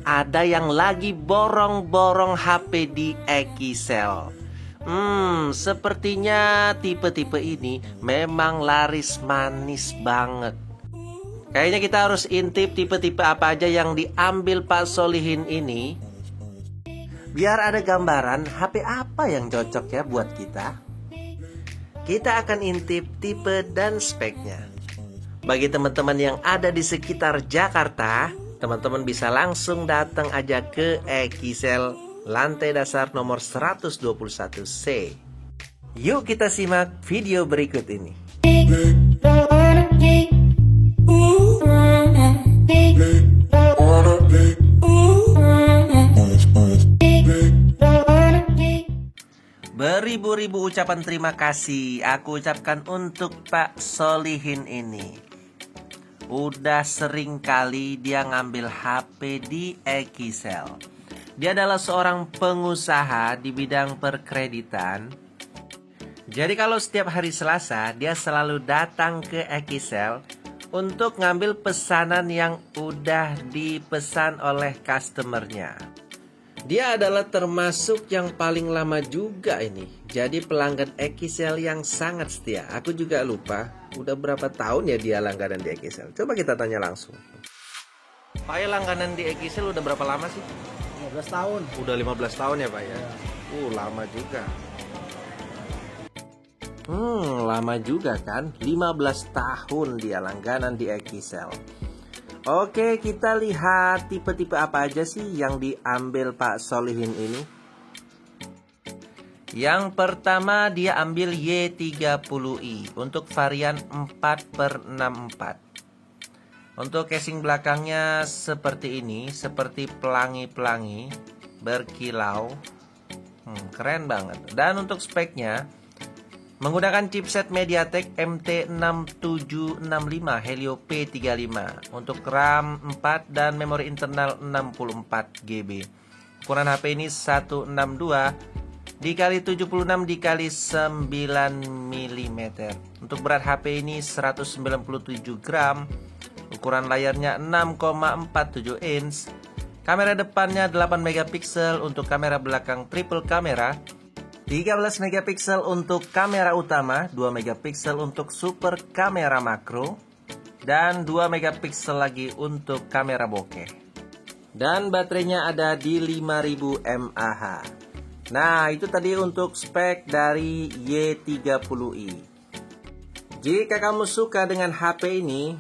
ada yang lagi borong-borong HP di Ekisel. Sepertinya tipe-tipe ini memang laris manis banget. Kayaknya kita harus intip tipe-tipe apa aja yang diambil Pak Solihin ini, biar ada gambaran HP apa yang cocok ya buat kita. Kita akan intip tipe dan speknya. Bagi teman-teman yang ada di sekitar Jakarta, teman-teman bisa langsung datang aja ke Ekisel lantai dasar nomor 121C. Yuk kita simak video berikut ini. Beribu-ribu ucapan terima kasih aku ucapkan untuk Pak Solihin ini. Udah sering kali dia ngambil HP di Ekisel. Dia adalah seorang pengusaha di bidang perkreditan. Jadi kalau setiap hari Selasa dia selalu datang ke Ekisel untuk ngambil pesanan yang udah dipesan oleh customernya. Dia adalah termasuk yang paling lama juga ini. Jadi pelanggan Ekisel yang sangat setia. Aku juga lupa udah berapa tahun ya dia langganan di Ekisel. Coba kita tanya langsung. Pak ya, langganan di Ekisel udah berapa lama sih? 15 tahun. Udah 15 tahun ya Pak ya? Lama juga. Lama juga kan? 15 tahun dia langganan di Ekisel. Oke, kita lihat tipe-tipe apa aja sih yang diambil Pak Solihin ini. Yang pertama dia ambil Y30i untuk varian 4x64. Untuk casing belakangnya seperti ini, seperti pelangi-pelangi berkilau. Keren banget. Dan untuk speknya menggunakan chipset MediaTek MT6765 Helio P35 untuk RAM 4 dan memori internal 64 GB. Ukuran HP ini 162 dikali 76 dikali 9 mm. Untuk berat HP ini 197 gram. Ukuran layarnya 6,47 inch. Kamera depannya 8 megapiksel, untuk kamera belakang triple kamera 13 megapiksel untuk kamera utama, 2 megapiksel untuk super kamera makro, dan 2 megapiksel lagi untuk kamera bokeh. Dan baterainya ada di 5000 mAh. Nah, itu tadi untuk spek dari Y30i. Jika kamu suka dengan HP ini,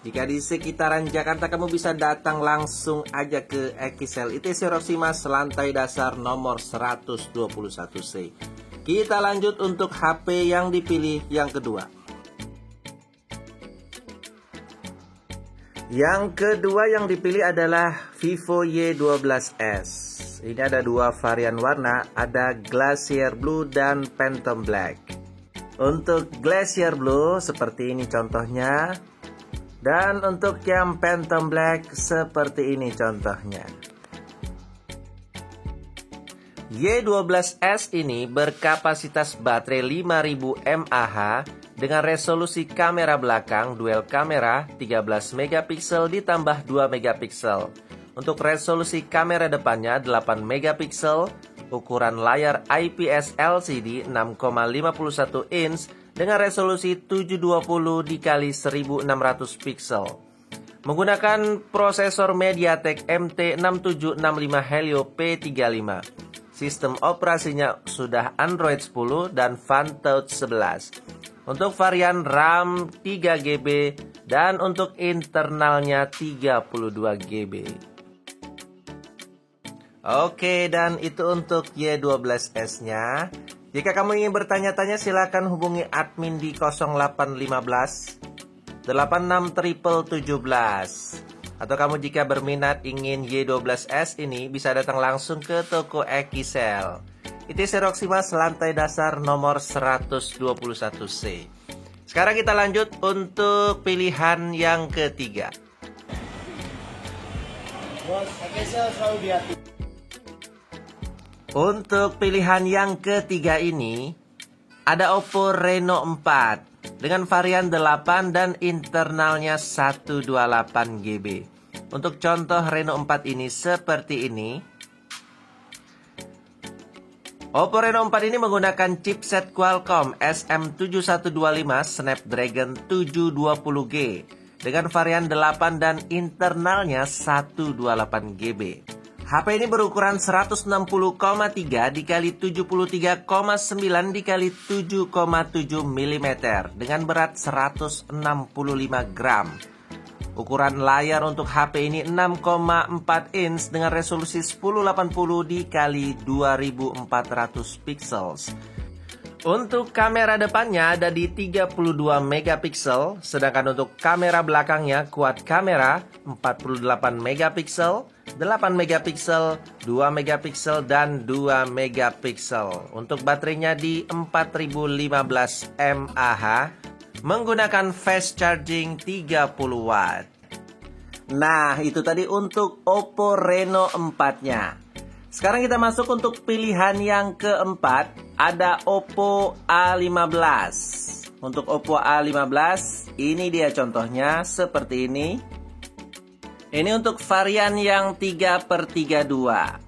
jika di sekitaran Jakarta, kamu bisa datang langsung aja ke Ekisel ITC Roximas lantai dasar nomor 121C. Kita lanjut untuk HP yang dipilih yang kedua. Yang kedua yang dipilih adalah Vivo Y12s. Ini ada dua varian warna, ada Glacier Blue dan Phantom Black. Untuk Glacier Blue seperti ini contohnya. Dan untuk yang Phantom Black seperti ini contohnya. Y12s ini berkapasitas baterai 5000 mAh dengan resolusi kamera belakang dual kamera 13 megapiksel ditambah 2 megapiksel. Untuk resolusi kamera depannya 8 megapiksel, ukuran layar IPS LCD 6,51 inch dengan resolusi 720 dikali 1600 pixel. Menggunakan prosesor MediaTek MT6765 Helio P35. Sistem operasinya sudah Android 10 dan Fantouch 11. Untuk varian RAM 3GB dan untuk internalnya 32 GB. Oke, dan itu untuk Y12s-nya. Jika kamu ingin bertanya-tanya, silakan hubungi admin di 0815 86 Atau kamu jika berminat ingin Y12s ini, bisa datang langsung ke toko Ekisel ITC Roximas lantai dasar nomor 121C. Sekarang kita lanjut untuk pilihan yang ketiga. Bos, Ekisel selalu di hati. Untuk pilihan yang ketiga ini ada Oppo Reno 4 dengan varian 8 dan internalnya 128 GB. Untuk contoh Reno 4 ini seperti ini. Oppo Reno 4 ini menggunakan chipset Qualcomm SM7125 Snapdragon 720G dengan varian 8 dan internalnya 128GB. HP ini berukuran 160,3 dikali 73,9 dikali 7,7 mm dengan berat 165 gram. Ukuran layar untuk HP ini 6,4 inch dengan resolusi 1080 dikali 2400 pixels. Untuk kamera depannya ada di 32 megapiksel, sedangkan untuk kamera belakangnya quad kamera 48 megapiksel, 8 megapiksel, 2 megapiksel, dan 2 megapiksel. Untuk baterainya di 4015 mAh, menggunakan fast charging 30 watt. Nah, itu tadi untuk Oppo Reno 4-nya. Sekarang kita masuk untuk pilihan yang keempat, ada Oppo A15. Untuk Oppo A15, ini dia contohnya seperti ini. Ini untuk varian yang 3/32.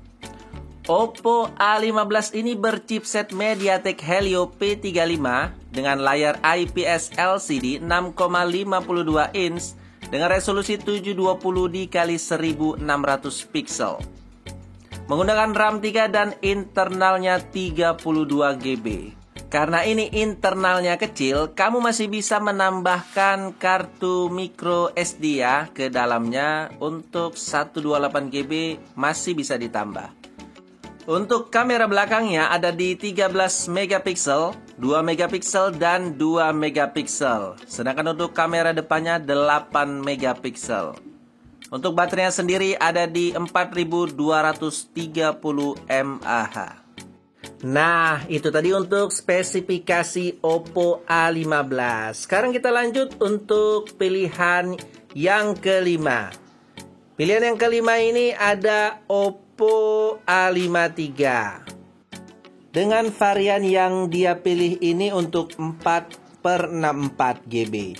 Oppo A15 ini berchipset MediaTek Helio P35 dengan layar IPS LCD 6,52 inch dengan resolusi 720 dikali 1600 pixel. Menggunakan RAM 3 dan internalnya 32GB. Karena ini internalnya kecil, kamu masih bisa menambahkan kartu micro SD ya ke dalamnya. Untuk 128GB masih bisa ditambah. Untuk kamera belakangnya ada di 13 megapiksel, 2 megapiksel, dan 2 megapiksel. Sedangkan untuk kamera depannya 8 megapiksel. Untuk baterainya sendiri ada di 4230 mAh. Nah, itu tadi untuk spesifikasi Oppo A15. Sekarang kita lanjut untuk pilihan yang kelima. Pilihan yang kelima ini ada Oppo A53 dengan varian yang dia pilih ini untuk 4/64 GB.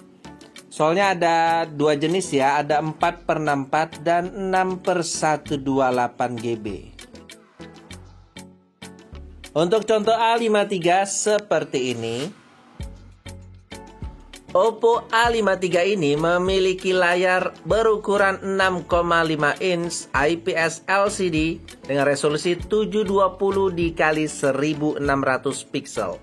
Soalnya ada dua jenis ya, ada 4/64 dan 6/128 GB. Untuk contoh A53 seperti ini. Oppo A53 ini memiliki layar berukuran 6,5 inch IPS LCD dengan resolusi 720 dikali 1600 pixel.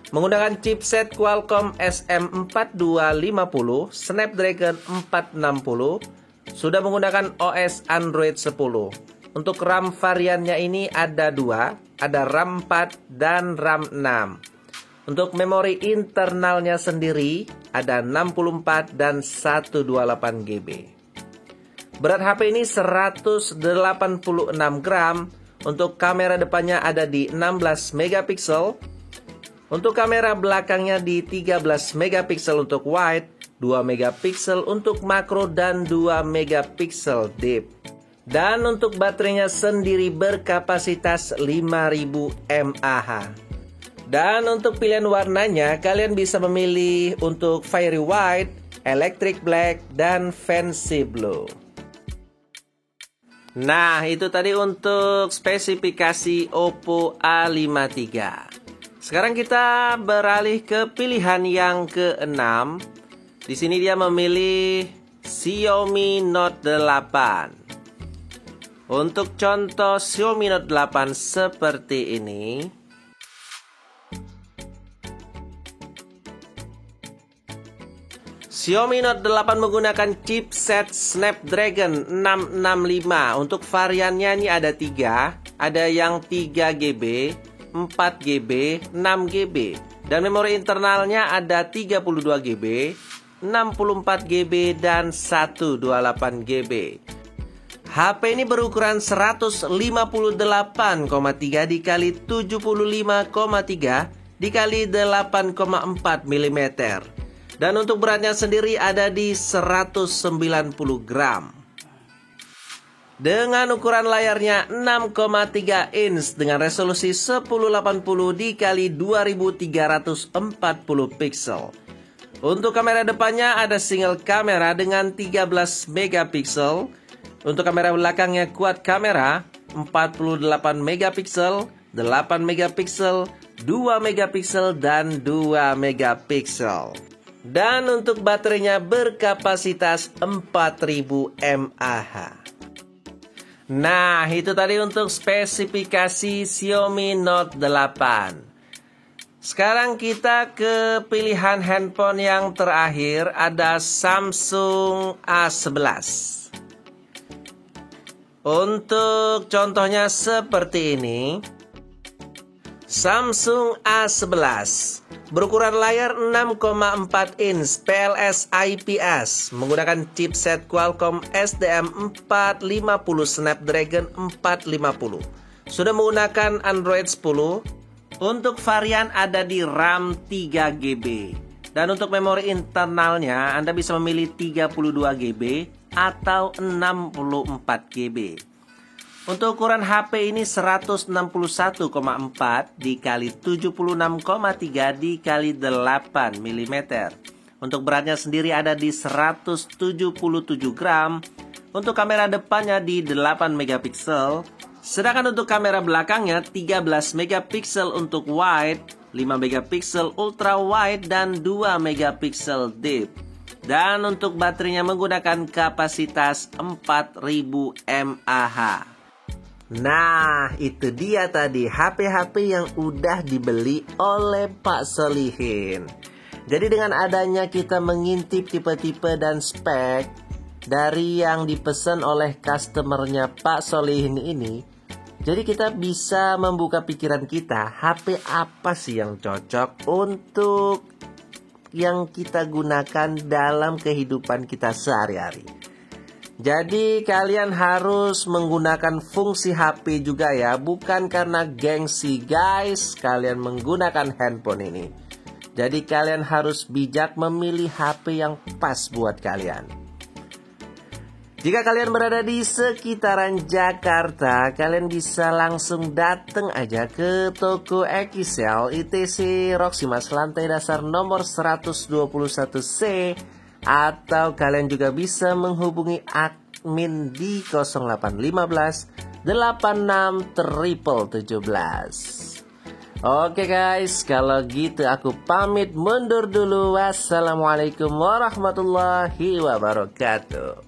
Menggunakan chipset Qualcomm SM4250 Snapdragon 460, sudah menggunakan OS Android 10. Untuk RAM variannya ini ada dua, ada RAM 4 dan RAM 6. Untuk memori internalnya sendiri ada 64 dan 128GB. Berat HP ini 186 gram. Untuk kamera depannya ada di 16 megapiksel. Untuk kamera belakangnya di 13 megapiksel untuk wide, 2 megapiksel untuk makro, dan 2 megapiksel deep. Dan untuk baterainya sendiri berkapasitas 5000 mAh. Dan untuk pilihan warnanya, kalian bisa memilih untuk fiery white, electric black, dan fancy blue. Nah, itu tadi untuk spesifikasi Oppo A53. Sekarang kita beralih ke pilihan yang keenam. Di sini dia memilih Xiaomi Note 8. Untuk contoh Xiaomi Note 8 seperti ini. Xiaomi Note 8 menggunakan chipset Snapdragon 665. Untuk variannya ini ada 3. Ada yang 3GB, 4GB, 6GB. Dan memori internalnya ada 32GB, 64GB, dan 128GB. HP ini berukuran 158,3 dikali 75,3 dikali 8,4 mm. Dan untuk beratnya sendiri ada di 190 gram. Dengan ukuran layarnya 6,3 inch dengan resolusi 1080 dikali 2340 pixel. Untuk kamera depannya ada single kamera dengan 13 megapiksel, Untuk kamera belakangnya quad kamera 48 megapiksel, 8 megapiksel, 2 megapiksel, dan 2 megapiksel. Dan untuk baterainya berkapasitas 4000 mAh. Nah, itu tadi untuk spesifikasi Xiaomi Note 8. Sekarang kita ke pilihan handphone yang terakhir, ada Samsung A11. Untuk contohnya seperti ini. Samsung A11 berukuran layar 6,4 inch PLS IPS, menggunakan chipset Qualcomm SDM450 Snapdragon 450. Sudah menggunakan Android 10. Untuk varian ada di RAM 3GB. Dan untuk memori internalnya Anda bisa memilih 32GB atau 64GB. Untuk ukuran HP ini 161,4 dikali 76,3 dikali 8 mm. Untuk beratnya sendiri ada di 177 gram. Untuk kamera depannya di 8 megapiksel. Sedangkan untuk kamera belakangnya 13 megapiksel untuk wide, 5 megapiksel ultra wide, dan 2 megapiksel deep. Dan untuk baterainya menggunakan kapasitas 4000 mAh. Nah, itu dia tadi HP-HP yang udah dibeli oleh Pak Solihin. Jadi dengan adanya kita mengintip tipe-tipe dan spek dari yang dipesan oleh customernya Pak Solihin ini, jadi kita bisa membuka pikiran kita, HP apa sih yang cocok untuk yang kita gunakan dalam kehidupan kita sehari-hari. Jadi kalian harus menggunakan fungsi HP juga ya, bukan karena gengsi guys kalian menggunakan handphone ini. Jadi kalian harus bijak memilih HP yang pas buat kalian. Jika kalian berada di sekitaran Jakarta, kalian bisa langsung datang aja ke toko Ekisel ITC Roximas lantai dasar nomor 121C. Atau kalian juga bisa menghubungi admin di 0815 86 717. Oke guys, kalau gitu aku pamit mundur dulu. Wassalamualaikum warahmatullahi wabarakatuh.